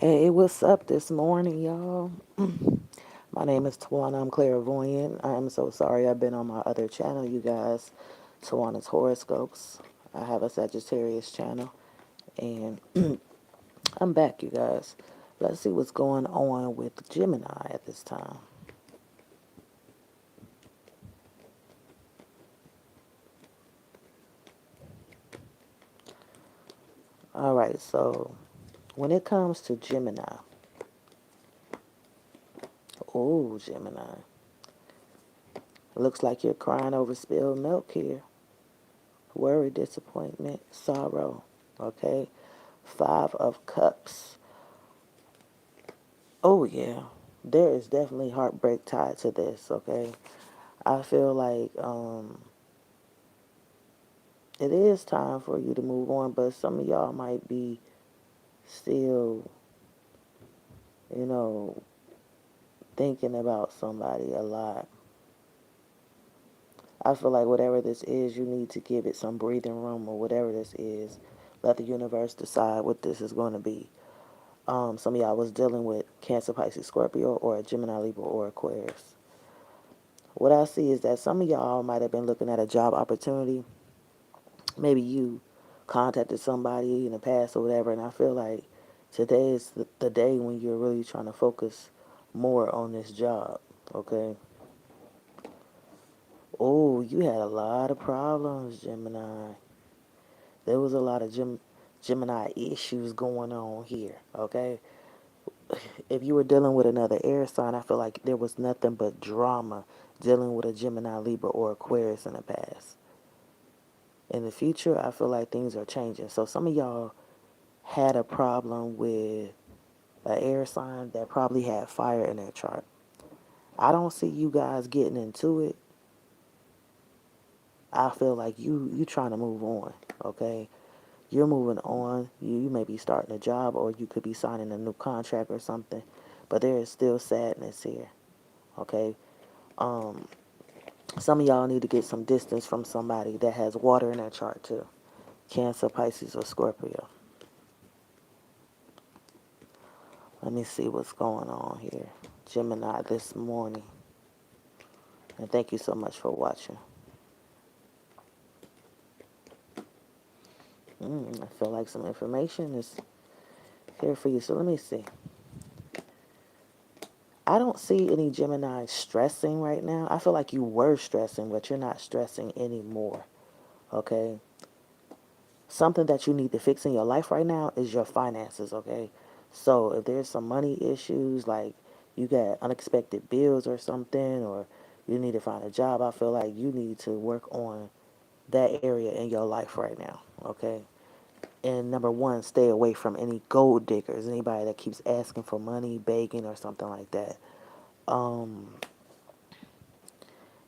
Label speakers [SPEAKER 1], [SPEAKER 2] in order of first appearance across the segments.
[SPEAKER 1] Hey, what's up this morning, y'all? My name is Tawana. I'm clairvoyant. I'm so sorry I've been on my other channel, you guys. Tawana's Horoscopes. I have a Sagittarius channel, and I'm back, you guys. Let's see what's going on with Gemini at this time. All right, so when it comes to Gemini, oh, Gemini, looks like you're crying over spilled milk here. Worry, disappointment, sorrow. Okay, Five of Cups. Oh yeah, there is definitely heartbreak tied to this. Okay, I feel like it is time for you to move on, but some of y'all might be still, you know, thinking about somebody a lot. I feel like whatever this is, you need to give it some breathing room, or whatever this is. Let the universe decide what this is going to be. Some of y'all was dealing with Cancer, Pisces, Scorpio, or a Gemini, Libra, or Aquarius. What I see is that some of y'all might have been looking at a job opportunity. Maybe you contacted somebody in the past or whatever, and I feel like today is the day when you're really trying to focus more on this job. Okay. Oh, you had a lot of problems, Gemini. There was a lot of Gemini issues going on here. Okay. If you were dealing with another air sign, I feel like there was nothing but drama dealing with a Gemini, Libra, or Aquarius in the past. In the future, I feel like things are changing. So some of y'all had a problem with an air sign that probably had fire in their chart. I don't see you guys getting into it. I feel like you trying to move on, okay? You're moving on. You may be starting a job, or you could be signing a new contract or something, but there is still sadness here, okay? Um, some of y'all need to get some distance from somebody that has water in their chart too. Cancer, Pisces, or Scorpio. Let me see what's going on here. Gemini this morning. And thank you so much for watching. I feel like some information is here for you. So let me see. I don't see any Gemini stressing right now. I feel like you were stressing, but you're not stressing anymore. Okay? Something that you need to fix in your life right now is your finances, okay? So if there's some money issues, like you got unexpected bills or something, or you need to find a job, I feel like you need to work on that area in your life right now, okay? And number one, stay away from any gold diggers, anybody that keeps asking for money, begging, or something like that. Um,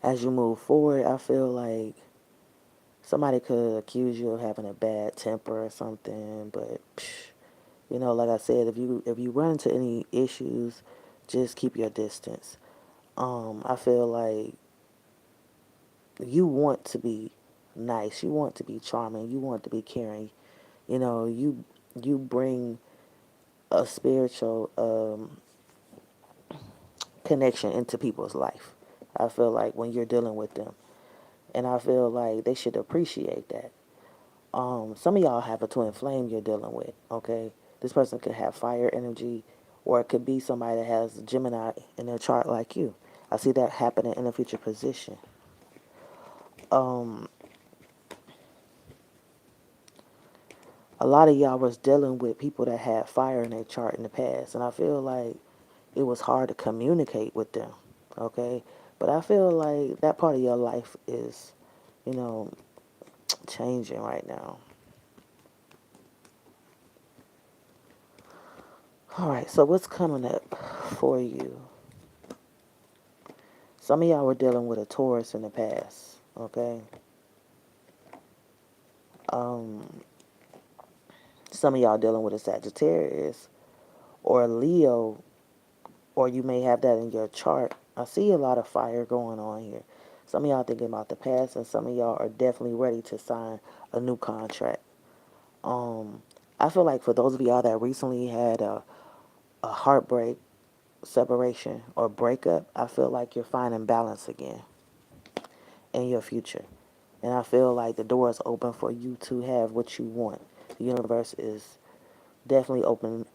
[SPEAKER 1] as you move forward, I feel like somebody could accuse you of having a bad temper or something, but like I said, if you run into any issues, just keep your distance. I feel like you want to be nice, you want to be charming, you want to be caring. You bring a spiritual connection into people's life. I feel like when you're dealing with them, and I feel like they should appreciate that. Some of y'all have a twin flame you're dealing with. Okay, this person could have fire energy, or it could be somebody that has Gemini in their chart like you. I see that happening in a future position. Um, a lot of y'all was dealing with people that had fire in their chart in the past, and I feel like it was hard to communicate with them. Okay, but I feel like that part of your life is, you know, changing right now. All right, so what's coming up for you? Some of y'all were dealing with a Taurus in the past, okay? Um, some of y'all dealing with a Sagittarius or a Leo, or you may have that in your chart. I see a lot of fire going on here. Some of y'all thinking about the past, and some of y'all are definitely ready to sign a new contract. Um, I feel like for those of y'all that recently had a heartbreak, separation, or breakup, I feel like you're finding balance again in your future. And I feel like the door is open for you to have what you want. The universe is definitely opening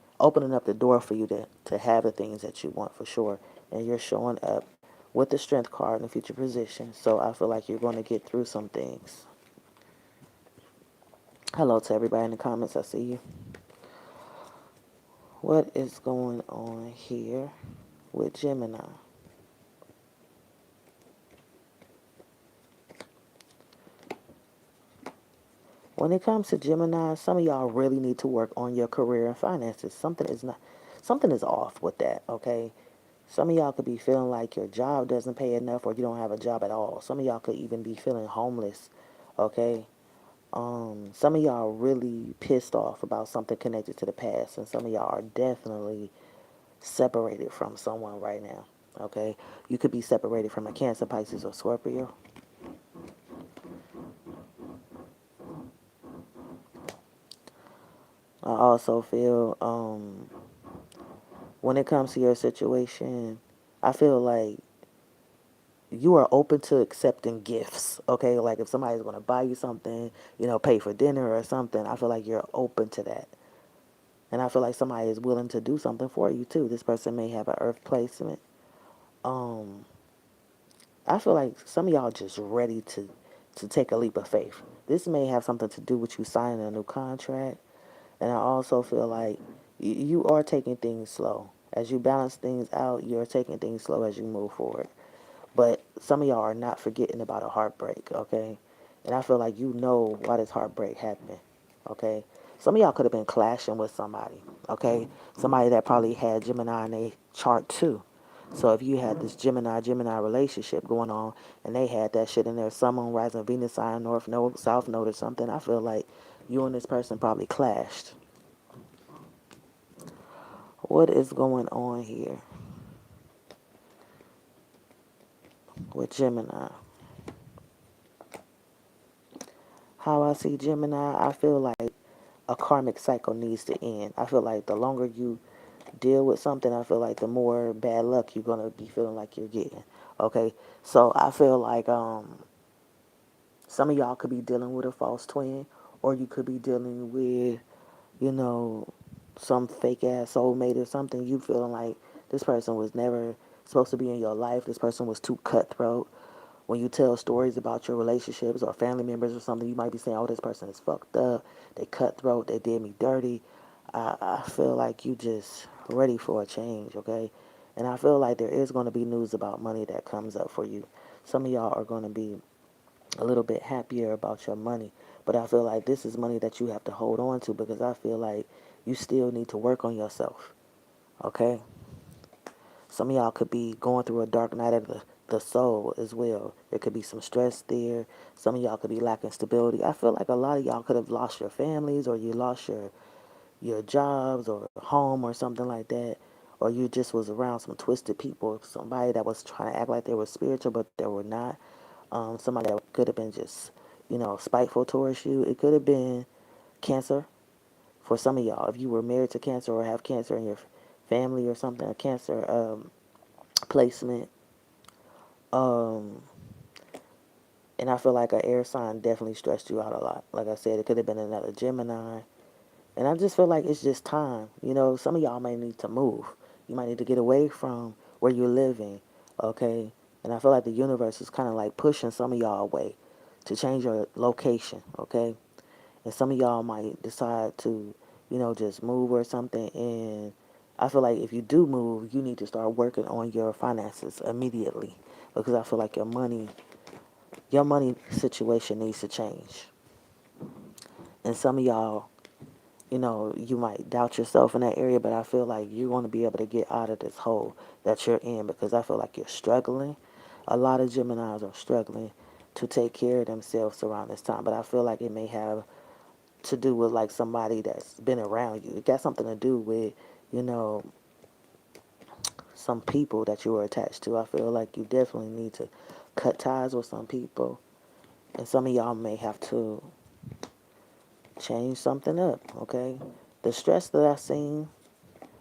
[SPEAKER 1] up the door for you to have the things that you want for sure. And you're showing up with the strength card in the future position. So I feel like you're going to get through some things. Hello to everybody in the comments. I see you. What is going on here with Gemini? When it comes to Gemini, some of y'all really need to work on your career and finances. Something is off with that, okay? Some of y'all could be feeling like your job doesn't pay enough or you don't have a job at all. Some of y'all could even be feeling homeless, okay? Some of y'all are really pissed off about something connected to the past, and some of y'all are definitely separated from someone right now, okay? You could be separated from a Cancer, Pisces, or Scorpio. I also feel when it comes to your situation, I feel like you are open to accepting gifts, okay? Like if somebody's going to buy you something, pay for dinner or something, I feel like you're open to that. And I feel like somebody is willing to do something for you too. This person may have an earth placement. Um, I feel like some of y'all just ready to take a leap of faith. This may have something to do with you signing a new contract. And I also feel like you are taking things slow. As you balance things out, you're taking things slow as you move forward. But some of y'all are not forgetting about a heartbreak, okay? And I feel like you know why this heartbreak happened, okay? Some of y'all could have been clashing with somebody, okay? Somebody that probably had Gemini in their chart too. So if you had this Gemini relationship going on and they had that shit in their Sun, Moon, Rising, Venus sign, North Node, South Node or something, I feel like you and this person probably clashed. What is going on here with Gemini? How I see Gemini, I feel like a karmic cycle needs to end. I feel like the longer you deal with something, I feel like the more bad luck you're going to be feeling like you're getting. Okay? So I feel like some of y'all could be dealing with a false twin, or you could be dealing with, you know, some fake ass soulmate or something. You feeling like this person was never supposed to be in your life. This person was too cutthroat. When you tell stories about your relationships or family members or something, you might be saying, oh, this person is fucked up. They cutthroat. They did me dirty. I feel like you just ready for a change, okay? And I feel like there is going to be news about money that comes up for you. Some of y'all are going to be a little bit happier about your money. But I feel like this is money that you have to hold on to because I feel like you still need to work on yourself, okay? Some of y'all could be going through a dark night of the soul as well. There could be some stress there. Some of y'all could be lacking stability. I feel like a lot of y'all could have lost your families or you lost your jobs or home or something like that. Or you just was around some twisted people, somebody that was trying to act like they were spiritual but they were not. Somebody that could have been just, spiteful towards you. It could have been cancer for some of y'all. If you were married to cancer or have cancer in your family or something, a cancer placement. Um, and I feel like an air sign definitely stressed you out a lot. Like I said, it could have been another Gemini. And I just feel like it's just time. Some of y'all may need to move. You might need to get away from where you're living, okay? And I feel like the universe is kind of like pushing some of y'all away to change your location, okay? And some of y'all might decide to, just move or something. And I feel like if you do move, you need to start working on your finances immediately because I feel like your money situation needs to change. And some of y'all, you might doubt yourself in that area, but I feel like you're going to be able to get out of this hole that you're in because I feel like you're struggling. A lot of Geminis are struggling to take care of themselves around this time, but I feel like it may have to do with like somebody that's been around you. It got something to do with, you know, some people that you were attached to. I feel like you definitely need to cut ties with some people, and some of y'all may have to change something up, okay? The stress that I seen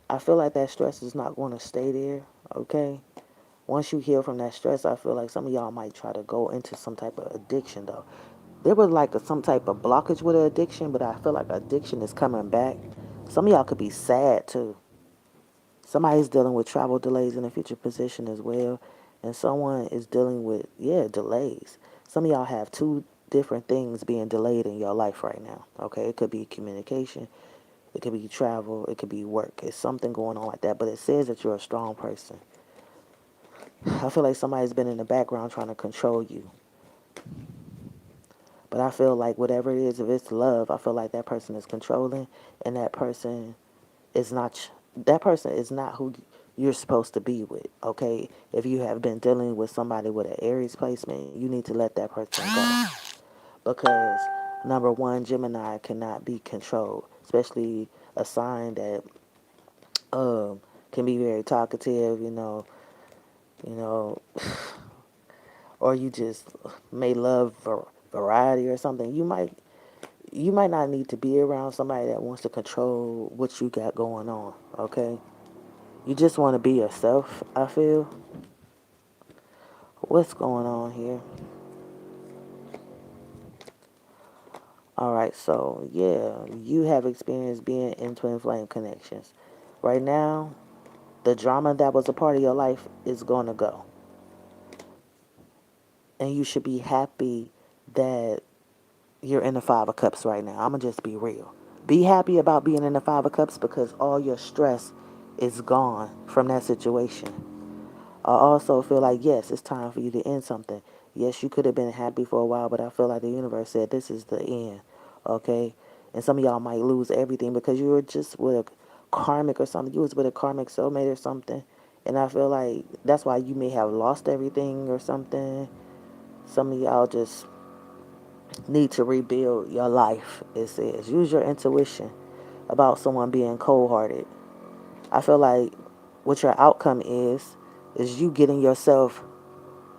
[SPEAKER 1] I feel like that stress is not going to stay there, okay? Once you heal from that stress, I feel like some of y'all might try to go into some type of addiction, though. There was like some type of blockage with an addiction, but I feel like addiction is coming back. Some of y'all could be sad, too. Somebody's dealing with travel delays in a future position as well, and someone is dealing with, yeah, delays. Some of y'all have two different things being delayed in your life right now, okay? It could be communication, it could be travel, it could be work. It's something going on like that, but it says that you're a strong person. I feel like somebody's been in the background trying to control you. But I feel like whatever it is, if it's love, I feel like that person is controlling, and that person is not who you're supposed to be with, okay? If you have been dealing with somebody with an Aries placement, you need to let that person go. Because number one, Gemini cannot be controlled, especially a sign that can be very talkative, you know, or you just may love variety or something. You might not need to be around somebody that wants to control what you got going on, okay? You just want to be yourself, I feel. What's going on here? All right, so yeah, you have experience being in twin flame connections. Right now, the drama that was a part of your life is going to go. And you should be happy that you're in the Five of Cups right now. I'm going to just be real. Be happy about being in the Five of Cups because all your stress is gone from that situation. I also feel like, yes, it's time for you to end something. Yes, you could have been happy for a while, but I feel like the universe said this is the end, okay? And some of y'all might lose everything because you were just with a karmic or something. You was with a karmic soulmate or something. And I feel like that's why you may have lost everything or something. Some of y'all just need to rebuild your life, it says. Use your intuition about someone being cold-hearted. I feel like what your outcome is you getting yourself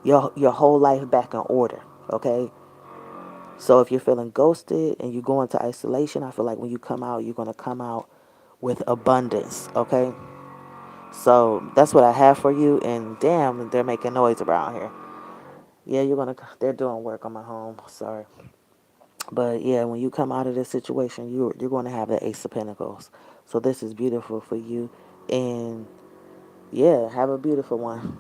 [SPEAKER 1] your whole life back in order, okay? So if you're feeling ghosted and you go into isolation, I feel like when you come out, you're going to come out with abundance, okay? So that's what I have for you, and damn, they're making noise around here. Yeah, they're doing work on my home, sorry. But yeah, when you come out of this situation, you're going to have the Ace of Pentacles. So this is beautiful for you, and yeah, have a beautiful one.